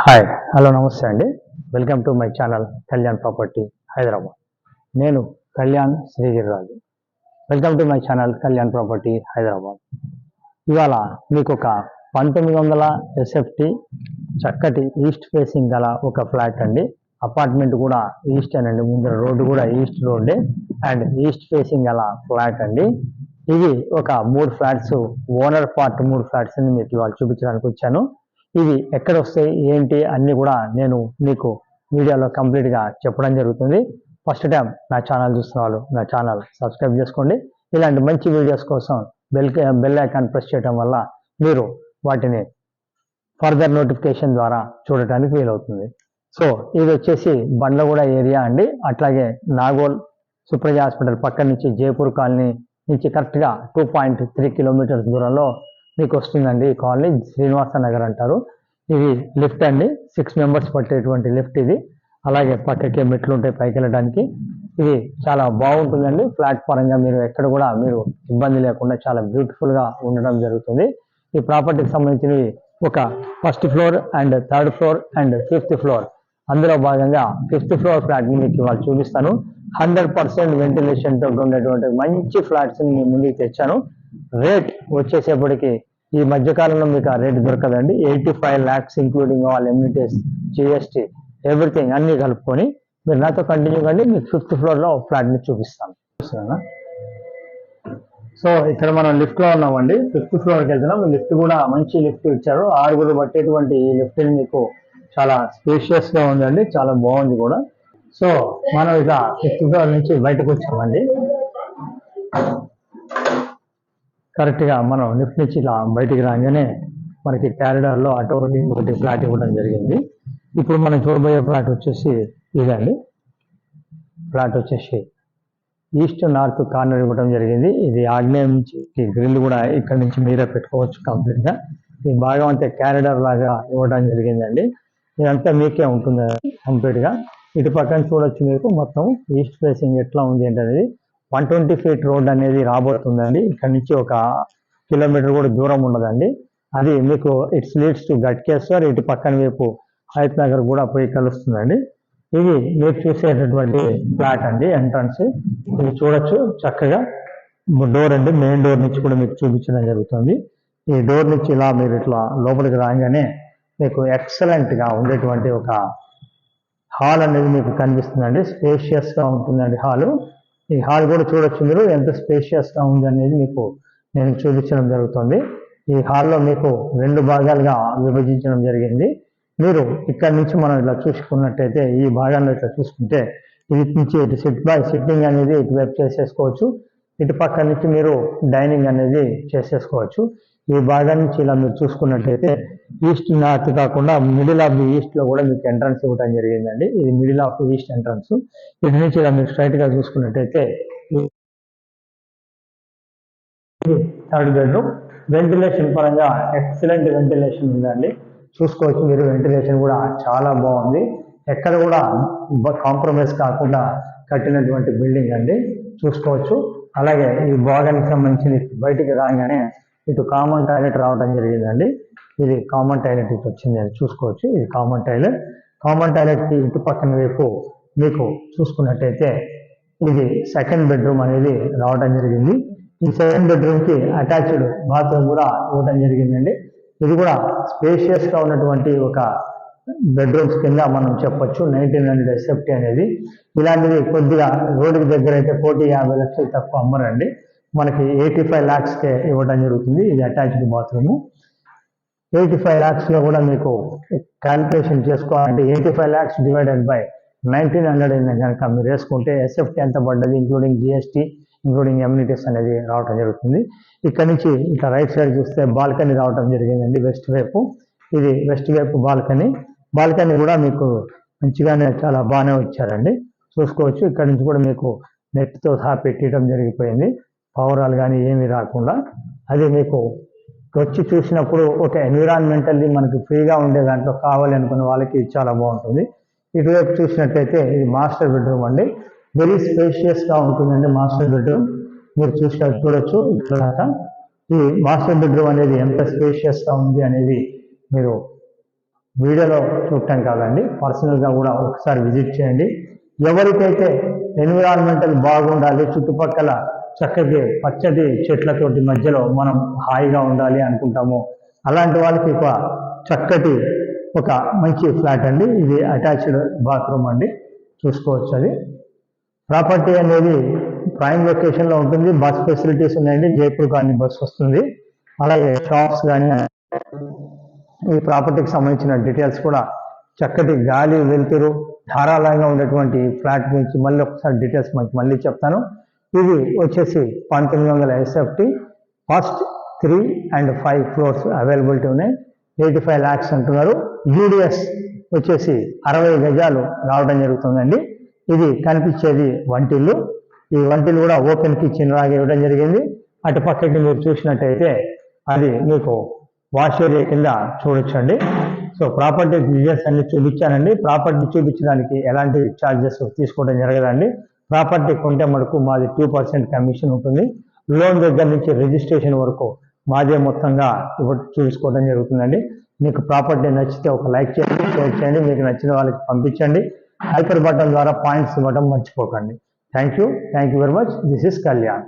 Hi hello నమస్తే అండి. Welcome to my channel Kalyan property Hyderabad. నేను Kalyan Srigiriraju. Welcome to my channel Kalyan property Hyderabad. ఇవాళ మీకు ఒక 1900 ఎస్ఎఫ్టీ చక్కటి ఈస్ట్ ఫేసింగ్ గల ఒక ఫ్లాట్ అండి. అపార్ట్మెంట్ కూడా ఈస్ట్ అనండి, ముందర రోడ్డు కూడా ఈస్ట్ రోడ్డే అండ్ ఈస్ట్ ఫేసింగ్ గల ఫ్లాట్ అండి. ఇవి ఒక 3 ఫ్లాట్స్, ఓనర్ పార్ట్ 3 ఫ్లాట్స్ ని మీకు ఇవాళ చూపించడానికి వచ్చాను. ఇవి ఎక్కడ వస్తాయి ఏంటి అన్నీ కూడా నేను మీకు వీడియోలో కంప్లీట్గా చెప్పడం జరుగుతుంది. ఫస్ట్ టైం నా ఛానల్ చూస్తున్న వాళ్ళు నా ఛానల్ సబ్స్క్రైబ్ చేసుకోండి. ఇలాంటి మంచి వీడియోస్ కోసం బెల్ ఐకాన్ ప్రెస్ చేయడం వల్ల మీరు వాటిని ఫర్దర్ నోటిఫికేషన్ ద్వారా చూడటానికి వీలవుతుంది. సో ఇది వచ్చేసి బండ్లగూడ ఏరియా అండి. అట్లాగే నాగోల్ సుప్రజ హాస్పిటల్ పక్క నుంచి జైపూర్ కాలనీ నుంచి కరెక్ట్గా 2.3 కిలోమీటర్స్ దూరంలో మీకు వస్తుందండి. ఈ కాలనీ శ్రీనివాస నగర్ అంటారు. ఇది లిఫ్ట్ అండి, 6 మెంబర్స్ పట్టేటువంటి లిఫ్ట్ ఇది. అలాగే పక్కకే మెట్లు ఉంటాయి పైకి వెళ్ళడానికి. ఇది చాలా బాగుంటుందండి. ఫ్లాట్ పరంగా మీరు ఎక్కడ కూడా మీరు ఇబ్బంది లేకుండా చాలా బ్యూటిఫుల్గా ఉండడం జరుగుతుంది. ఈ ప్రాపర్టీకి సంబంధించినవి ఒక 1st floor and 3rd floor and 5th floor. అందులో భాగంగా 5th ఫ్లోర్ ఫ్లాట్ని మీకు ఇవాళ చూపిస్తాను. 100% వెంటిలేషన్తో ఉండేటువంటి మంచి ఫ్లాట్స్ని మీ ముందుకు తెచ్చాను. రేట్ వచ్చేసేపటికి ఈ మధ్యకాలంలో మీకు ఆ రేట్ దొరకదండి. 85 lakhs including all amenities, GST, everything అన్నీ కలుపుకొని మీరు నాతో కంటిన్యూ కండి. మీకు 5th ఫ్లోర్లో ఫ్లాట్ని చూపిస్తాను. సో ఇక్కడ మనం లిఫ్ట్లో ఉన్నామండి. 5th ఫ్లోర్కి వెళ్తున్నాం. లిఫ్ట్ కూడా మంచి లిఫ్ట్ ఇచ్చారు. 6 పట్టేటువంటి ఈ లిఫ్ట్ని మీకు చాలా స్పేషియస్గా ఉందండి, చాలా బాగుంది కూడా. సో మనం ఇక 5th ఫ్లోర్ నుంచి బయటకు వచ్చామండి. కరెక్ట్గా మనం లిఫ్ట్ నుంచి ఇలా బయటికి రాగానే మనకి క్యారిడార్లో అటో ఒకటి ఫ్లాట్ ఇవ్వడం జరిగింది. ఇప్పుడు మనం చూడబోయే ఫ్లాట్ వచ్చేసి ఇదండి. ఫ్లాట్ వచ్చేసి ఈస్ట్ నార్త్ కార్నర్ ఇవ్వడం జరిగింది. ఇది ఆగ్నేయం నుంచి గ్రిల్ కూడా ఇక్కడ నుంచి మీరే పెట్టుకోవచ్చు కంప్లీట్గా. ఈ భాగం అంతా క్యారిడార్ లాగా ఇవ్వడం జరిగిందండి. ఇదంతా మీకే ఉంటుంది కంప్లీట్గా. ఇటు పక్కన చూడొచ్చు మీకు మొత్తం ఈస్ట్ ఫేసింగ్ ఎట్లా ఉంది ఏంటనేది. 120 feet రోడ్ అనేది రాబోతుందండి. ఇక్కడ నుంచి 1 కిలోమీటర్ కూడా దూరం ఉండదండి. అది మీకు ఇట్స్ లీడ్స్ టు గట్కేశ్వర్. ఇటు పక్కన వైపు హైత్ నగర్ కూడా పోయి కలుస్తుందండి. ఇది మీరు చూసేటటువంటి ఫ్లాట్ అండి, ఎంట్రన్స్. ఇది చూడొచ్చు చక్కగా డోర్ అండి. మెయిన్ డోర్ నుంచి కూడా మీకు చూపించడం జరుగుతుంది. ఈ డోర్ నుంచి ఇలా మీరు ఇట్లా లోపలికి రాగానే మీకు ఎక్సలెంట్గా ఉండేటువంటి ఒక హాల్ అనేది మీకు కనిపిస్తుందండి. స్పేషియస్గా ఉంటుందండి హాలు. ఈ హాల్ కూడా చూడొచ్చు మీరు ఎంత స్పేషియస్గా ఉంది అనేది మీకు నేను చూపించడం జరుగుతుంది. ఈ హాల్లో మీకు 2 భాగాలుగా విభజించడం జరిగింది. మీరు ఇక్కడ నుంచి మనం ఇలా చూసుకున్నట్టయితే ఈ భాగాల్లో ఇట్లా చూసుకుంటే ఇటు నుంచి ఇటు సిట్టింగ్ అనేది ఇటువైపు చేసేసుకోవచ్చు. ఇటు పక్క నుంచి మీరు డైనింగ్ అనేది చేసేసుకోవచ్చు. ఈ భాగం నుంచి ఇలా మీరు చూసుకున్నట్టయితే ఈస్ట్ నార్త్ కాకుండా మిడిల్ ఆఫ్ ది ఈస్ట్ లో కూడా మీకు ఎంట్రన్స్ ఇవ్వడం జరిగిందండి. ఇది మిడిల్ ఆఫ్ ఈస్ట్ ఎంట్రన్స్. ఇటు నుంచి ఇలా మీరు స్ట్రైట్ గా చూసుకున్నట్టయితే 3rd బెడ్రూమ్. వెంటిలేషన్ పరంగా ఎక్సలెంట్ వెంటిలేషన్ ఉందండి. చూసుకోవచ్చు మీరు. వెంటిలేషన్ కూడా చాలా బాగుంది. ఎక్కడ కూడా కాంప్రమైజ్ కాకుండా కట్టినటువంటి బిల్డింగ్ అండి, చూసుకోవచ్చు. అలాగే ఈ భాగానికి సంబంధించి బయటికి రాగానే ఇటు కామన్ టాయిలెట్ రావడం జరిగిందండి. ఇది కామన్ టాయిలెట్ ఇటు వచ్చింది అని చూసుకోవచ్చు. ఇది కామన్ టాయిలెట్. కామన్ టాయిలెట్కి ఇటు పక్కన వైపు మీకు చూసుకున్నట్టయితే ఇది 2nd బెడ్రూమ్ అనేది రావడం జరిగింది. ఈ 2nd బెడ్రూమ్కి అటాచ్డ్ బాత్రూమ్ కూడా ఇవ్వడం జరిగిందండి. ఇది కూడా స్పేషియస్గా ఉన్నటువంటి ఒక బెడ్రూమ్స్ కింద మనం చెప్పొచ్చు. 1900 ఎస్ఎఫ్టీ అనేది. ఇలాంటివి కొద్దిగా రోడ్డుకి దగ్గర అయితే 1,50 లక్షలు తక్కువ అమ్మరండి. మనకి 85 lakhsకే ఇవ్వడం జరుగుతుంది. ఇది అటాచ్డ్ బాత్రూమ్. 85 lakhsలో కూడా మీకు క్యాల్కులేషన్ చేసుకోవాలంటే 85 lakhs డివైడెడ్ బై 1900 కనుక మీరు వేసుకుంటే ఎస్ఎఫ్టీ ఎంత పడ్డది ఇంక్లూడింగ్ జిఎస్టీ, ఇంక్లూడింగ్ ఎమ్యూనిటీస్ అనేది రావడం జరుగుతుంది. ఇక్కడ నుంచి ఇట్లా రైట్ సైడ్ చూస్తే బాల్కనీ రావడం జరిగిందండి, వెస్ట్ వైపు. ఇది వెస్ట్ వైపు బాల్కనీ. బాల్కనీ కూడా మీకు మంచిగానే చాలా బాగానే వచ్చారండి, చూసుకోవచ్చు. ఇక్కడ నుంచి కూడా మీకు నెట్తో సహా పెట్టడం జరిగిపోయింది. పౌరాలు కానీ ఏమీ రాకుండా. అది మీకు వచ్చి చూసినప్పుడు ఒక ఎన్విరాన్మెంటల్లీ మనకి ఫ్రీగా ఉండే దాంట్లో కావాలి అనుకున్న వాళ్ళకి చాలా బాగుంటుంది. ఇటువైపు చూసినట్టయితే ఇది మాస్టర్ బెడ్రూమ్ అండి. వెరీ స్పేషియస్గా ఉంటుందండి మాస్టర్ బెడ్రూమ్. మీరు చూడొచ్చు. ఇక్కడ ఈ మాస్టర్ బెడ్రూమ్ అనేది ఎంత స్పేషియస్గా ఉంది అనేది మీరు వీడియోలో చూడటం కాదండి, పర్సనల్గా కూడా ఒకసారి విజిట్ చేయండి. ఎవరికైతే ఎన్విరాన్మెంటల్ బాగుండాలి, చుట్టుపక్కల చక్కటి పచ్చటి చెట్లతోటి మధ్యలో మనం హాయిగా ఉండాలి అనుకుంటామో అలాంటి వాళ్ళకి చక్కటి ఒక మంచి ఫ్లాట్ అండి. ఇది అటాచ్డ్ బాత్రూమ్ అండి, చూసుకోవచ్చు. అది ప్రాపర్టీ అనేది ప్రైమ్ లొకేషన్లో ఉంటుంది. బస్ ఫెసిలిటీస్ ఉన్నాయండి, జైపూర్ కానీ బస్ వస్తుంది. అలాగే షాప్స్ కానీ. ఈ ప్రాపర్టీకి సంబంధించిన డీటెయిల్స్ కూడా చక్కటి గాలి వెలుతురు ధారాళంగా ఉండేటువంటి ఫ్లాట్ గురించి మళ్ళీ ఒకసారి డీటెయిల్స్ మళ్ళీ చెప్తాను. ఇది వచ్చేసి 1900 SFT, first 3 and 5 floors availability ఉన్నాయి. 85 lakhs అంటున్నారు. యూడిఎస్ వచ్చేసి 60 గజాలు రావడం జరుగుతుందండి. ఇది కనిపించేది వంటిల్లు. ఈ వంటిల్లు కూడా ఓపెన్ కిచెన్ లాగా ఇవ్వడం జరిగింది. అటు పక్కకి మీరు చూసినట్టయితే అది మీకు వాష్ ఏరియా కింద చూడొచ్చండి. సో ప్రాపర్టీ డీటెయిల్స్ అన్ని చూపించానండి. ప్రాపర్టీ చూపించడానికి ఎలాంటి ఛార్జెస్ తీసుకోవడం జరగదండి. ప్రాపర్టీ కొంటే మనకు మాది 2% కమిషన్ ఉంటుంది. లోన్ దగ్గర నుంచి రిజిస్ట్రేషన్ వరకు మాదే మొత్తంగా చూసుకోవడం జరుగుతుందండి. మీకు ప్రాపర్టీ నచ్చితే ఒక లైక్ చేయండి, షేర్ చేయండి, మీకు నచ్చిన వాళ్ళకి పంపించండి. హైపర్ బటన్ ద్వారా పాయింట్స్ ఇవ్వడం మర్చిపోకండి. Thank you very much. This is Kalyan.